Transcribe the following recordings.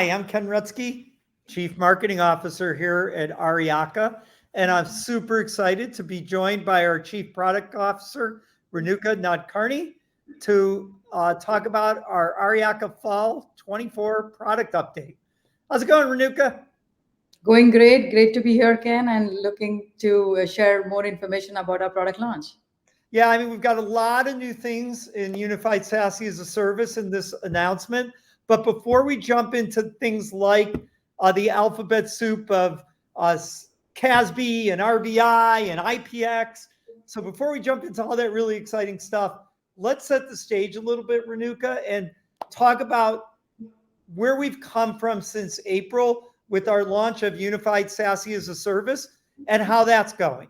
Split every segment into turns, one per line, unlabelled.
Hi, I'm Ken Rutsky, Chief Marketing Officer here at Aryaka, and I'm super excited to be joined by our Chief Product Officer, Renuka Nadkarni, to talk about our Aryaka Fall 24 product update. How's it going, Renuka?
Going great. Great to be here, Ken, and looking to share more information about our product launch.
Yeah, I mean, we've got a lot of new things in Unified SASE as a Service in this announcement. But before we jump into things like the alphabet soup of CASB and RBI and IPX, so before we jump into all that really exciting stuff, let's set the stage a little bit, Renuka, and talk about where we've come from since April with our launch of Unified SASE as a Service and how that's going.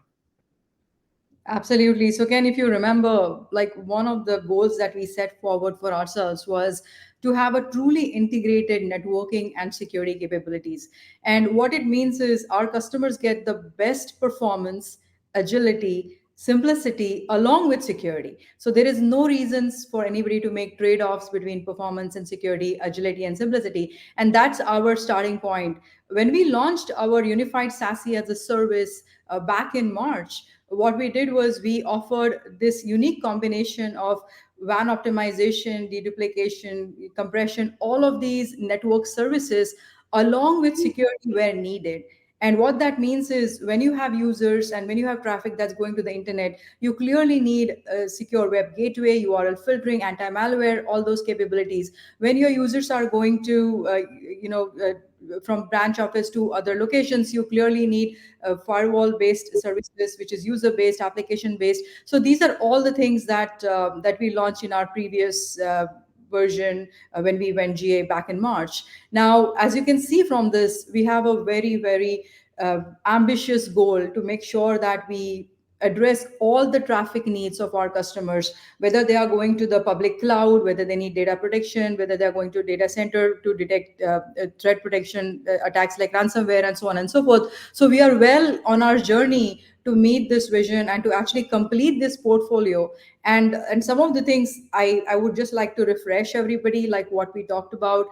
Absolutely. So, Ken, if you remember, like one of the goals that we set forward for ourselves was to have a truly integrated networking and security capabilities. And what it means is our customers get the best performance, agility, simplicity along with security. So there is no reasons for anybody to make trade-offs between performance and security, agility and simplicity. And that's our starting point. When we launched our unified SASE as a service back in March, what we did was we offered this unique combination of WAN optimization, deduplication, compression, all of these network services along with security where needed. And what that means is when you have users and when you have traffic that's going to the internet, you clearly need a secure web gateway, URL filtering, anti-malware, all those capabilities. When your users are going to, from branch office to other locations, you clearly need firewall-based services, which is user-based, application-based. So these are all the things that we launched in our previous version when we went GA back in March. Now, as you can see from this, we have a very, very ambitious goal to make sure that we address all the traffic needs of our customers, whether they are going to the public cloud, whether they need data protection, whether they're going to data center to detect threat protection attacks like ransomware and so on and so forth. So we are well on our journey to meet this vision and to actually complete this portfolio. And some of the things I would just like to refresh everybody, like what we talked about.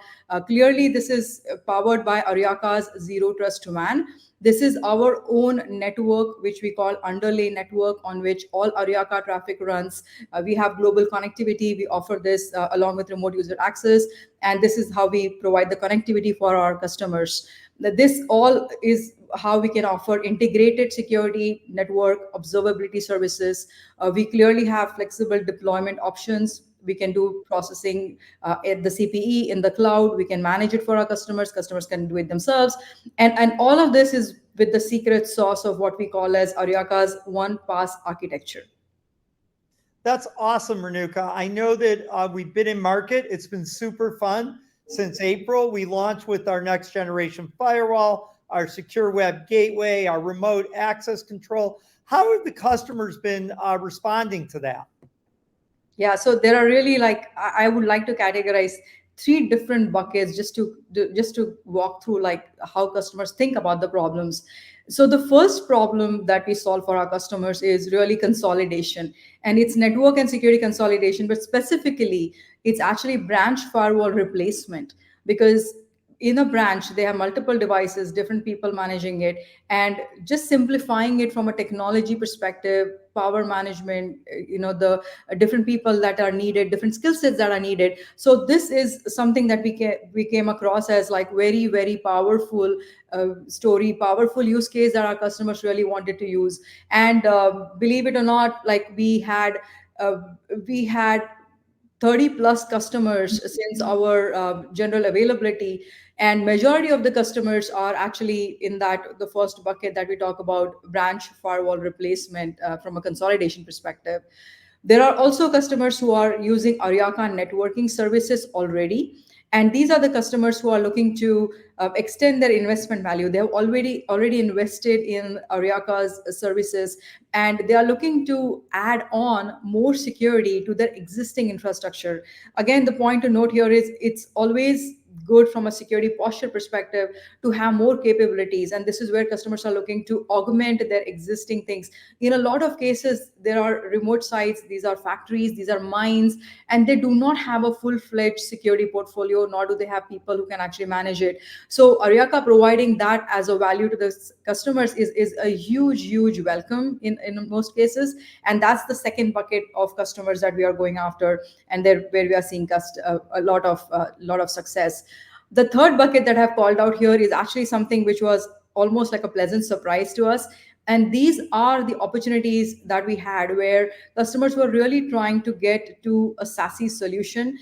Clearly, this is powered by Aryaka's Zero Trust WAN. This is our own network, which we call underlay network, on which all Aryaka traffic runs. We have global connectivity. We offer this along with remote user access. And this is how we provide the connectivity for our customers. This all is how we can offer integrated security network observability services. We clearly have flexible deployment options. We can do processing at the CPE in the cloud. We can manage it for our customers. Customers can do it themselves. And all of this is with the secret sauce of what we call as Aryaka's one pass architecture.
That's awesome, Renuka. I know that we've been in market. It's been super fun since April. We launched with our next generation firewall, our secure web gateway, our remote access control. How have the customers been responding to that?
Yeah, so there are really, like, I would like to categorize three different buckets just to walk through like how customers think about the problems. So the first problem that we solve for our customers is really consolidation, and it's network and security consolidation, but specifically it's actually branch firewall replacement, because in a branch they have multiple devices, different people managing it, and just simplifying it from a technology perspective, power management, the different people that are needed, different skill sets that are needed. So this is something that we came across as like very, very powerful powerful use case that our customers really wanted to use. And believe it or not, like we had 30 plus customers since our general availability, and majority of the customers are actually in that the first bucket that we talk about, branch firewall replacement from a consolidation perspective. There are also customers who are using Aryaka networking services already, and these are the customers who are looking to extend their investment value. They have already invested in Aryaka's services, and they are looking to add on more security to their existing infrastructure. Again, the point to note here is it's always good from a security posture perspective to have more capabilities. And this is where customers are looking to augment their existing things. In a lot of cases, there are remote sites, these are factories, these are mines, and they do not have a full-fledged security portfolio, nor do they have people who can actually manage it. So Aryaka providing that as a value to the customers is a huge welcome in most cases. And that's the second bucket of customers that we are going after, and there where we are seeing a lot of success. The third bucket that I've called out here is actually something which was almost like a pleasant surprise to us. And these are the opportunities that we had where customers were really trying to get to a SASE solution.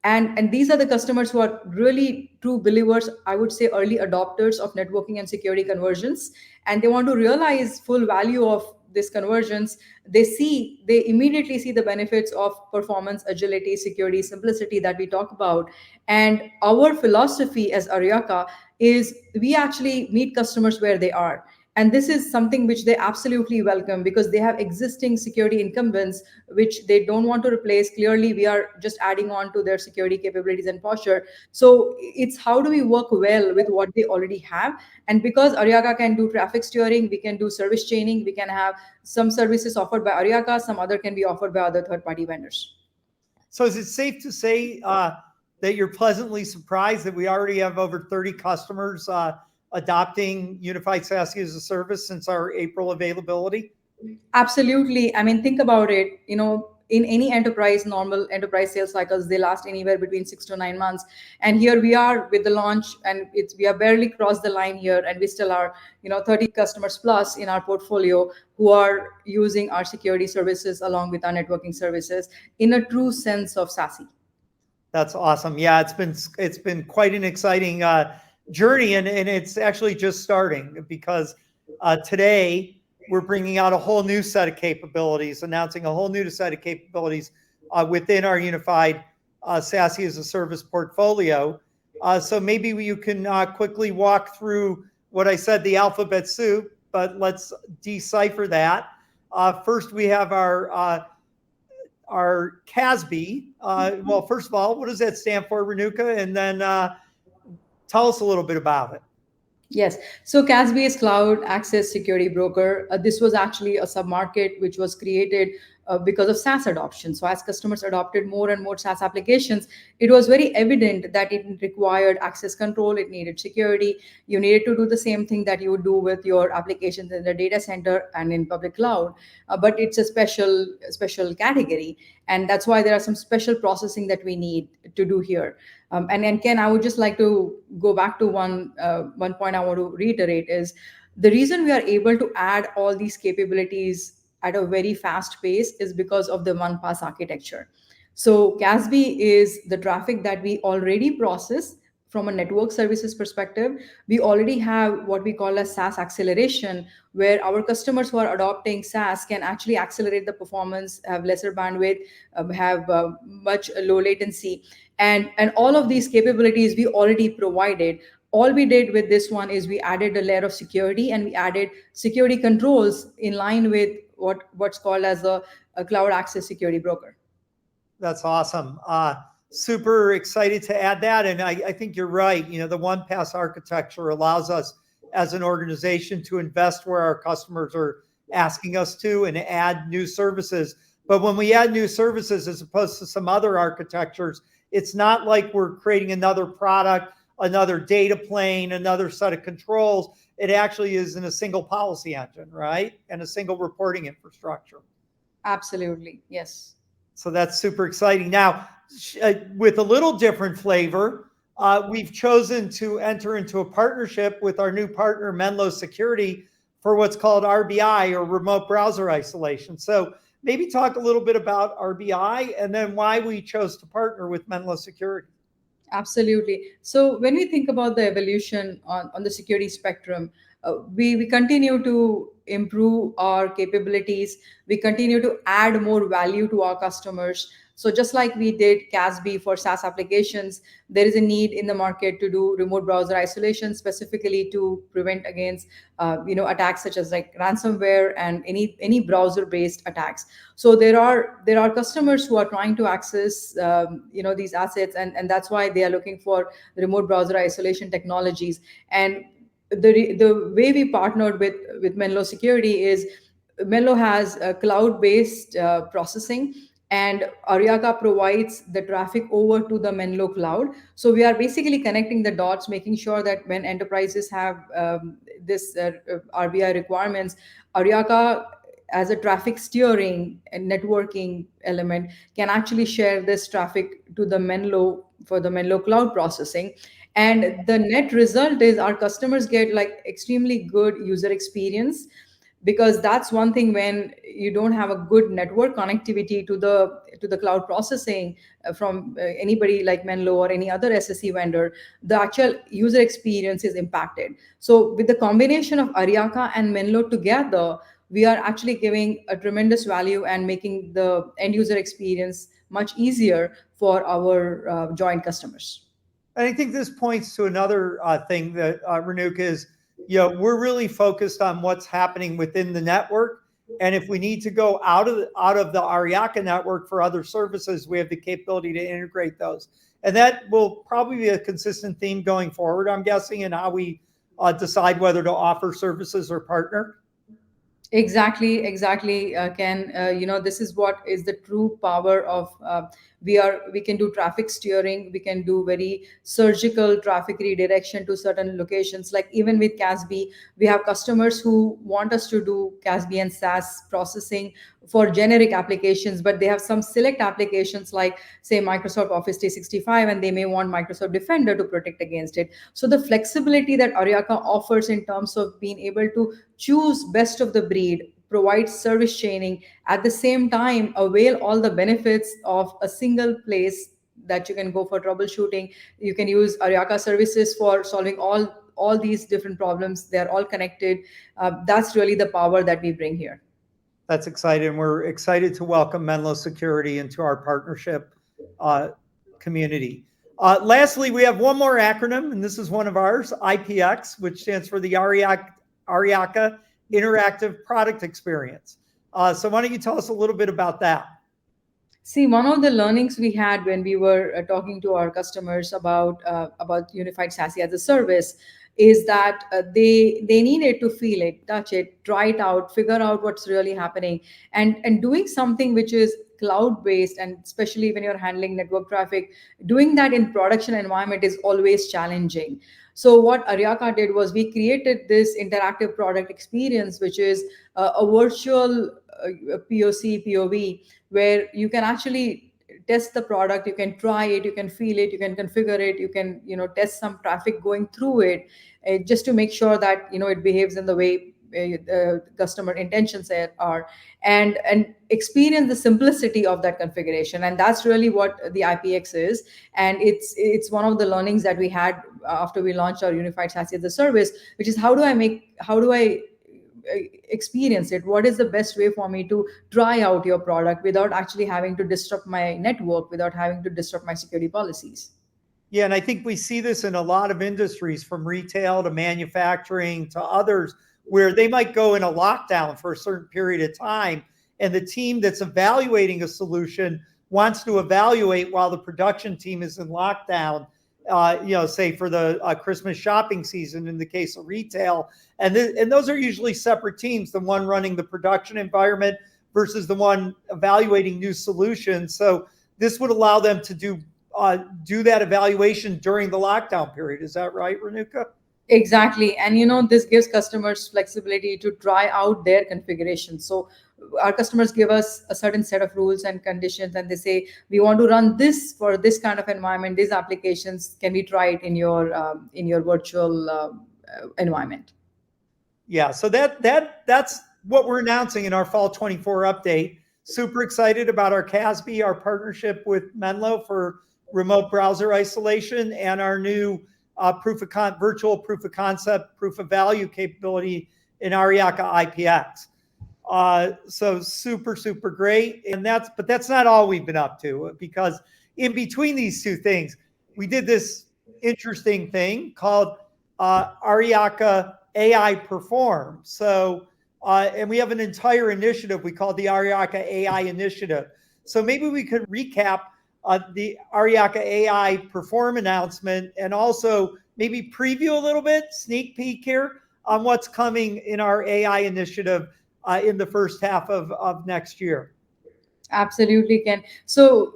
And these are the customers who are really true believers, I would say early adopters of networking and security convergence, and they want to realize full value of this convergence. They immediately see the benefits of performance, agility, security, simplicity that we talk about. And our philosophy as Aryaka is we actually meet customers where they are. And this is something which they absolutely welcome because they have existing security incumbents which they don't want to replace. Clearly, we are just adding on to their security capabilities and posture. So it's how do we work well with what they already have. And because Aryaka can do traffic steering, we can do service chaining, we can have some services offered by Aryaka, some other can be offered by other third-party vendors.
So is it safe to say that you're pleasantly surprised that we already have over 30 customers adopting Unified SASE as a service since our April availability?
Absolutely. I mean, think about it. In any enterprise, normal enterprise sales cycles, they last anywhere between 6 to 9 months. And here we are with the launch, and we have barely crossed the line here, and we still are, 30 customers plus in our portfolio who are using our security services along with our networking services in a true sense of SASE.
That's awesome. Yeah, it's been quite an exciting journey, and it's actually just starting because today we're bringing out a whole new set of capabilities, announcing a whole new set of capabilities within our unified SASE as a service portfolio. So maybe you can quickly walk through what I said, the alphabet soup, but let's decipher that. First, we have our CASB. Well, first of all, what does that stand for, Renuka? And then tell us a little bit about it.
Yes. So CASB is Cloud Access Security Broker. This was actually a sub-market which was created because of SaaS adoption. So as customers adopted more and more SaaS applications, it was very evident that it required access control, it needed security. You needed to do the same thing that you would do with your applications in the data center and in public cloud, but it's a special category. And that's why there are some special processing that we need to do here. And Ken, I would just like to go back to one point I want to reiterate is the reason we are able to add all these capabilities at a very fast pace is because of the one pass architecture. So CASB is the traffic that we already process from a network services perspective. We already have what we call a SaaS acceleration, where our customers who are adopting SaaS can actually accelerate the performance, have lesser bandwidth, have much low latency. And all of these capabilities we already provided. All we did with this one is we added a layer of security, and we added security controls in line with what's called as a cloud access security broker.
That's awesome. Super excited to add that. And I think you're right. The one pass architecture allows us as an organization to invest where our customers are asking us to and add new services. But when we add new services, as opposed to some other architectures, it's not like we're creating another product, another data plane, another set of controls. It actually is in a single policy engine, right? And a single reporting infrastructure.
Absolutely. Yes.
So that's super exciting. Now, with a little different flavor, we've chosen to enter into a partnership with our new partner, Menlo Security, for what's called RBI, or remote browser isolation. So maybe talk a little bit about RBI and then why we chose to partner with Menlo Security.
Absolutely. So when we think about the evolution on the security spectrum, we continue to improve our capabilities. We continue to add more value to our customers. So just like we did CASB for SaaS applications, there is a need in the market to do remote browser isolation specifically to prevent against attacks such as like ransomware and any browser based attacks. So there are customers who are trying to access these assets, and that's why they are looking for remote browser isolation technologies. And the way we partnered with Menlo Security is Menlo has a cloud-based processing, and Aryaka provides the traffic over to the Menlo cloud. So we are basically connecting the dots, making sure that when enterprises have this RBI requirements, Aryaka as a traffic steering and networking element can actually share this traffic to the Menlo for the Menlo cloud processing. And the net result is our customers get like extremely good user experience, because that's one thing when you don't have a good network connectivity to the cloud processing from anybody like Menlo or any other SSE vendor, the actual user experience is impacted. So with the combination of Aryaka and Menlo together, we are actually giving a tremendous value and making the end user experience much easier for our joint customers.
And I think this points to another thing that Renuka is, we're really focused on what's happening within the network. And if we need to go out of the Aryaka network for other services, we have the capability to integrate those. And that will probably be a consistent theme going forward, I'm guessing, in how we decide whether to offer services or partner.
Exactly, Ken. This is what is the true power of we can do traffic steering, we can do very surgical traffic redirection to certain locations. Like even with CASB, we have customers who want us to do CASB and SaaS processing for generic applications, but they have some select applications like say Microsoft Office 365, and they may want Microsoft Defender to protect against it. So the flexibility that Aryaka offers in terms of being able to choose best of the breed, provide service chaining, at the same time avail all the benefits of a single place that you can go for troubleshooting. You can use Aryaka services for solving all these different problems. They're all connected. That's really the power that we bring here.
That's exciting. We're excited to welcome Menlo Security into our partnership community. Lastly, we have one more acronym, and this is one of ours, IPX, which stands for the Aryaka Interactive Product Experience. So why don't you tell us a little bit about that?
See, one of the learnings we had when we were talking to our customers about unified SASE as a service is that they needed to feel it, touch it, try it out, figure out what's really happening, and doing something which is cloud based, and especially when you're handling network traffic, doing that in production environment is always challenging. So what Aryaka did was we created this interactive product experience, which is a virtual POC, POV, where you can actually test the product, you can try it, you can feel it, you can configure it, you can test some traffic going through it, just to make sure that it behaves in the way customer intentions are, and experience the simplicity of that configuration. And that's really what the IPX is. And it's one of the learnings that we had after we launched our unified SASE as a service, which is how do I experience it? What is the best way for me to try out your product without actually having to disrupt my network, without having to disrupt my security policies?
Yeah, and I think we see this in a lot of industries, from retail to manufacturing to others, where they might go in a lockdown for a certain period of time, and the team that's evaluating a solution wants to evaluate while the production team is in lockdown, say for the Christmas shopping season in the case of retail. And those are usually separate teams, the one running the production environment versus the one evaluating new solutions. So this would allow them to do that evaluation during the lockdown period. Is that right, Renuka?
Exactly. And this gives customers flexibility to try out their configuration. So our customers give us a certain set of rules and conditions, and they say, we want to run this for this kind of environment, these applications, can we try it in your virtual environment?
Yeah, so that's what we're announcing in our fall 24 update. Super excited about our CASB, our partnership with Menlo for remote browser isolation, and our new virtual proof of concept, proof of value capability in Aryaka IPX. So super, super great. And that's not all we've been up to, because in between these two things, we did this interesting thing called Aryaka AI Perform. So, and we have an entire initiative we call the Aryaka AI Initiative. So maybe we could recap the Aryaka AI Perform announcement, and also maybe preview a little bit, sneak peek here on what's coming in our AI initiative in the first half of next year.
Absolutely, Ken. So,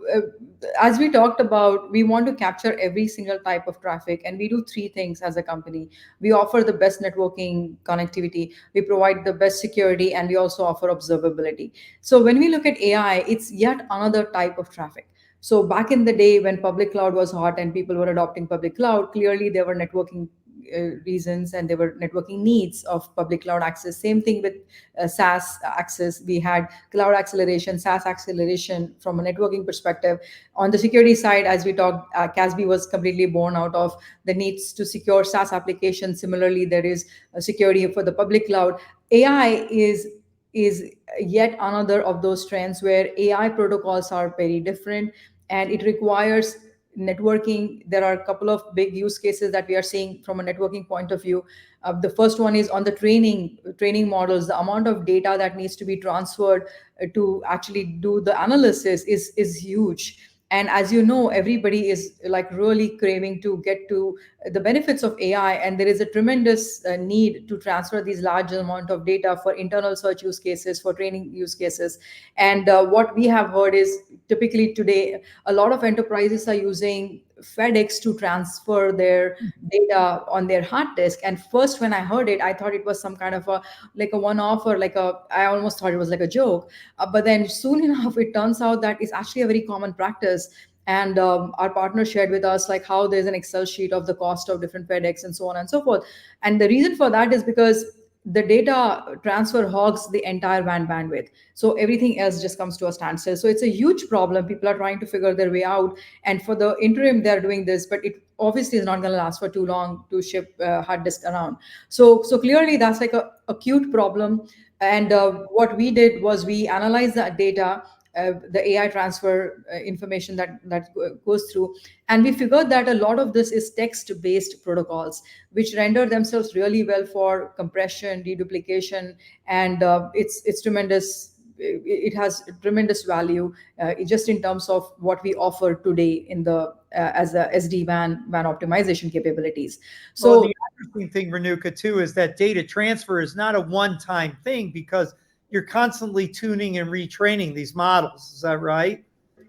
as we talked about, we want to capture every single type of traffic, and we do three things as a company. We offer the best networking connectivity, we provide the best security, and we also offer observability. So, when we look at AI, it's yet another type of traffic. So, back in the day when public cloud was hot and people were adopting public cloud, clearly there were networking reasons and there were networking needs of public cloud access. Same thing with SaaS access. We had cloud acceleration, SaaS acceleration from a networking perspective. On the security side, as we talked, CASB was completely born out of the needs to secure SaaS applications. Similarly, there is security for the public cloud. AI is yet another of those trends where AI protocols are very different and it requires networking. There are a couple of big use cases that we are seeing from a networking point of view. The first one is on the training models. The amount of data that needs to be transferred to actually do the analysis is huge. And as you know, everybody is like really craving to get to the benefits of AI, and there is a tremendous need to transfer these large amount of data for internal search use cases, for training use cases. And what we have heard is typically today a lot of enterprises are using FedEx to transfer their data on their hard disk. And first, when I heard it, I thought it was some kind of a like a one-off, or like a, I almost thought it was like a joke. But then soon enough, it turns out that it's actually a very common practice. And our partner shared with us like how there's an Excel sheet of the cost of different FedEx and so on and so forth. And the reason for that is because the data transfer hogs the entire WAN bandwidth. So everything else just comes to a standstill. So it's a huge problem. People are trying to figure their way out. And for the interim, they're doing this, but it obviously is not going to last for too long to ship hard disk around. So clearly that's like a acute problem. And what we did was we analyzed that data, the AI transfer information that goes through, and we figured that a lot of this is text-based protocols, which render themselves really well for compression, deduplication, and it's tremendous. It has tremendous value just in terms of what we offer today in the as a SD WAN optimization capabilities.
Well, the
So
interesting thing, Renuka, too, is that data transfer is not a one-time thing, because you're constantly tuning and retraining these models. Is that right?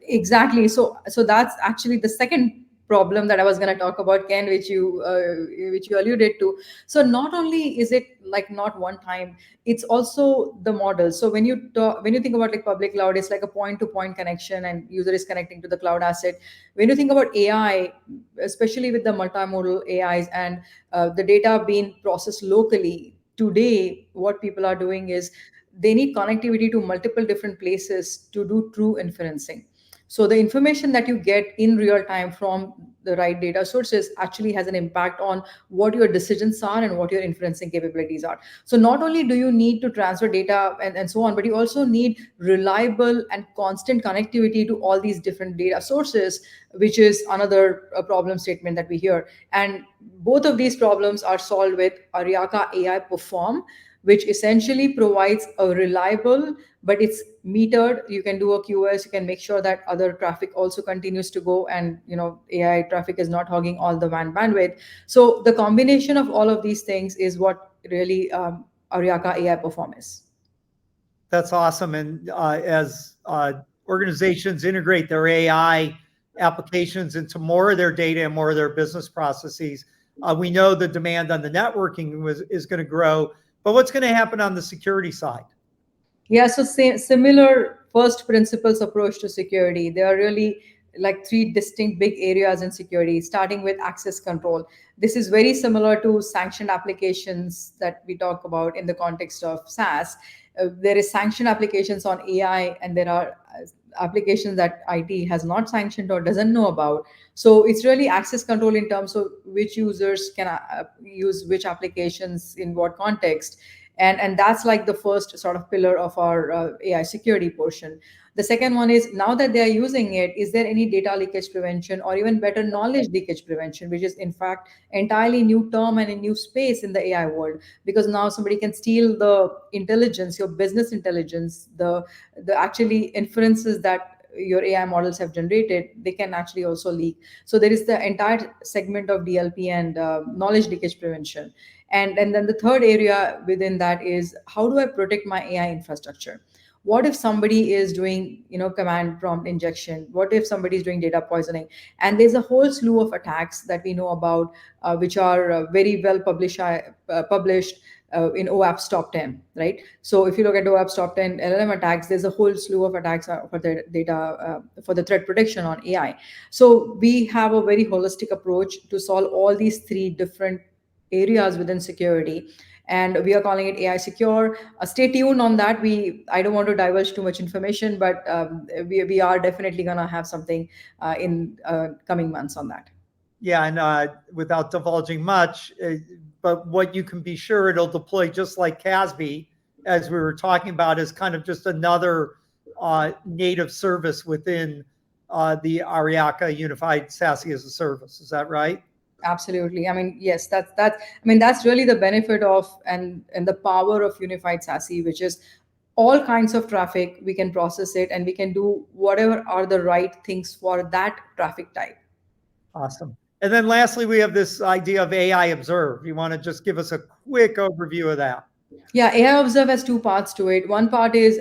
exactly. So that's actually the second problem that I was going to talk about, Ken, which you alluded to. So not only is it like not one time, it's also the model. So when you think about like public cloud, it's like a point to point connection and user is connecting to the cloud asset. When you think about AI, especially with the multimodal AIs and the data being processed locally, today what people are doing is they need connectivity to multiple different places to do true inferencing. So the information that you get in real time from the right data sources actually has an impact on what your decisions are and what your inferencing capabilities are. So not only do you need to transfer data and so on, but you also need reliable and constant connectivity to all these different data sources, which is another problem statement that we hear. And both of these problems are solved with Aryaka AI Perform, which essentially provides a reliable, but it's metered. You can do a QoS, you can make sure that other traffic also continues to go, and AI traffic is not hogging all the WAN bandwidth. So the combination of all of these things is what really Aryaka AI Perform is.
That's awesome. And as organizations integrate their AI applications into more of their data and more of their business processes, we know the demand on the networking is going to grow. But what's going to happen on the security side?
Yeah, so similar first principles approach to security. There are really like three distinct big areas in security, starting with access control. This is very similar to sanctioned applications that we talk about in the context of SaaS. There is sanctioned applications on AI, and there are applications that IT has not sanctioned or doesn't know about. So it's really access control in terms of which users can use which applications in what context. And that's like the first sort of pillar of our AI security portion. The second one is, now that they are using it, is there any data leakage prevention or even better knowledge leakage prevention, which is in fact entirely new term and a new space in the AI world, because now somebody can steal the intelligence, your business intelligence, the actually inferences that your AI models have generated, they can actually also leak. So there is the entire segment of DLP and knowledge leakage prevention. And then the third area within that is, how do I protect my AI infrastructure? What if somebody is doing, command prompt injection? What if somebody is doing data poisoning? And there's a whole slew of attacks that we know about, which are very well published in OAP's top 10, right? So if you look at OAP's top 10 LLM attacks, there's a whole slew of attacks for the data, for the threat protection on AI. So we have a very holistic approach to solve all these three different areas within security, and we are calling it AI secure. Stay tuned on that. I don't want to divulge too much information, but we are definitely going to have something in coming months on that.
Yeah, and without divulging much, but what you can be sure it'll deploy just like CASB, as we were talking about, is kind of just another native service within the Aryaka Unified SASE as a Service. Is that right?
Absolutely. I mean, yes, that's really the benefit of and the power of unified SASE, which is all kinds of traffic, we can process it and we can do whatever are the right things for that traffic type.
Awesome. And then lastly, we have this idea of AI Observe. You want to just give us a quick overview of that?
Yeah, AI Observe has two parts to it. One part is,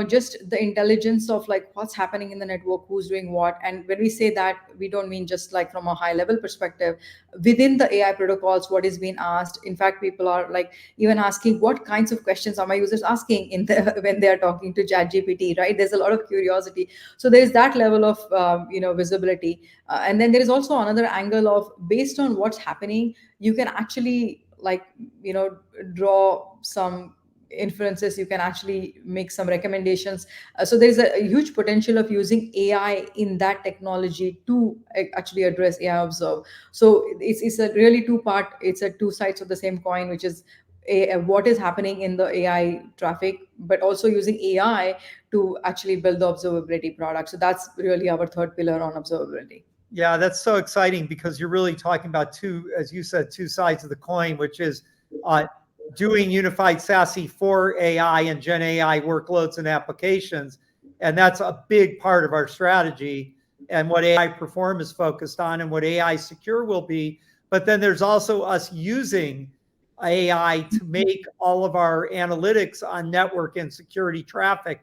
just the intelligence of like what's happening in the network, who's doing what. And when we say that, we don't mean just like from a high level perspective. Within the AI protocols, what is being asked. In fact, people are like even asking what kinds of questions are my users asking in the when they are talking to ChatGPT, right? There's a lot of curiosity. So there is that level of visibility, and then there is also another angle of, based on what's happening, you can actually like draw some inferences, you can actually make some recommendations. So there's a huge potential of using AI in that technology to actually address AI Observe. So it's a really two part, it's a two sides of the same coin, which is what is happening in the AI traffic, but also using AI to actually build the observability product. So that's really our third pillar on observability.
Yeah, that's so exciting because you're really talking about two, as you said, two sides of the coin, which is doing unified SASE for AI and Gen AI workloads and applications. And that's a big part of our strategy and what AI Perform is focused on and what AI Secure will be. But then there's also us using AI to make all of our analytics on network and security traffic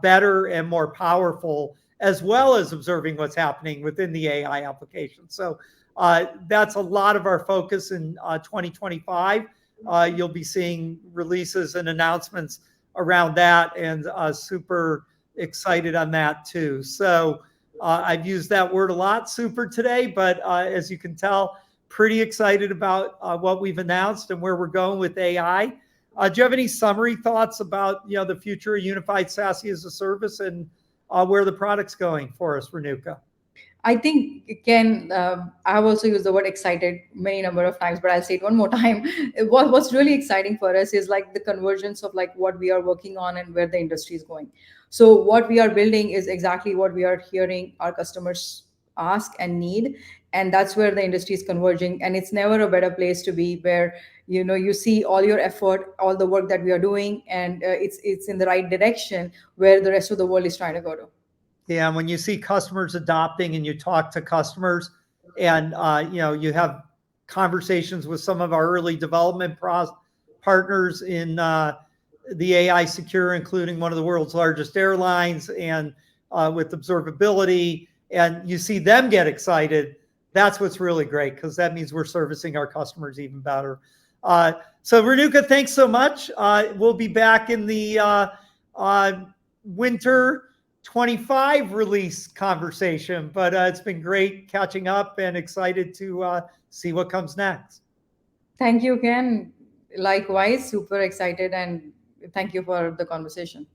better and more powerful, as well as observing what's happening within the AI application. So that's a lot of our focus in 2025. You'll be seeing releases and announcements around that, and super excited on that too. So I've used that word a lot, super, today, but as you can tell, pretty excited about what we've announced and where we're going with AI. Do you have any summary thoughts about the future of unified SASE as a service and where the product's going for us, Renuka?
I think, Ken, I have also used the word excited many number of times, but I'll say it one more time. What's really exciting for us is like the convergence of like what we are working on and where the industry is going. So what we are building is exactly what we are hearing our customers ask and need, and that's where the industry is converging. And it's never a better place to be, where you see all your effort, all the work that we are doing, and it's in the right direction where the rest of the world is trying to go to.
Yeah, when you see customers adopting and you talk to customers and you have conversations with some of our early development partners in the AI Secure, including one of the world's largest airlines, and with observability, and you see them get excited, that's what's really great, because that means we're servicing our customers even better. So Renuka, thanks so much. We'll be back in the winter 25 release conversation, but it's been great catching up and excited to see what comes next.
Thank you, Ken. Likewise, super excited, and thank you for the conversation.